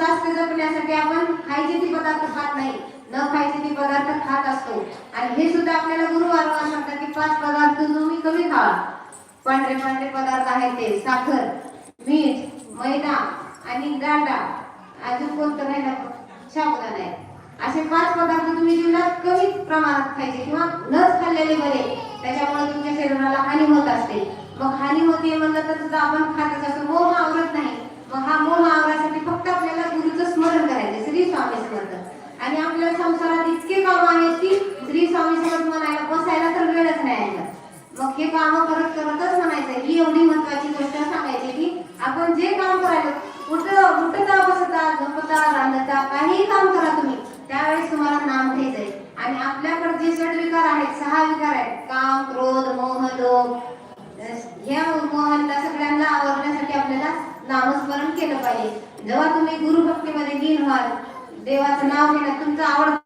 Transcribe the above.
स्वास्थ्य जपण्यासाठी आपण खायचे ते पदार्थ खात नाही, न खायचे ते पदार्थ खात असतो. आणि हे सुद्धा आपल्याला गुरु वारंवार सांगतात की 5 पदार्थ तुम्ही कमी खावा. पांढरे पांढरे पदार्थ आहेत ते साखर, मीठ, मैदा आणि डाळडा, अजून कोणतं राहिलं साबुदाणा आहे. असे 5 पदार्थ तुम्ही जीवनात कमी प्रमाणात खायचे किंवा नच खाल्लेले बरे. त्याच्यामुळे तुमच्या शरीराला हानी होत असते. मग हानी होते म्हणलं तर सुद्धा आपण खातच असतो, मोह आवरत नाही. मग हा मोह आवरासाठी फक्त आपल्याला गुरुचं स्मरण करायचं, श्री स्वामी समर्थ. आणि आपल्या संसारात इतके काम आहेत की श्री स्वामी समर्थ म्हणायला बसायला तर वेळच नाही यायला. मग हे काम करत करतच म्हणायचं. ही एवढी महत्वाची गोष्ट सांगायची की आपण जे काम करायला उठता बसता झोपता रांधता काहीही काम करा तुम्ही, त्यावेळेस तुम्हाला नाम घ्यायचंय. आणि आपल्याकडे जे षड विकार आहेत, 6 विकार आहेत, काम, क्रोध, मोह, लोभ, ह्या मोहांना सगळ्यांना आवरण्यासाठी आपल्याला नामस्मरण केलं पाहिजे. जेव्हा तुम्ही गुरुभक्तीमध्ये लीन व्हाल, देवाचं नाव घेण्यात तुमचं आवडतं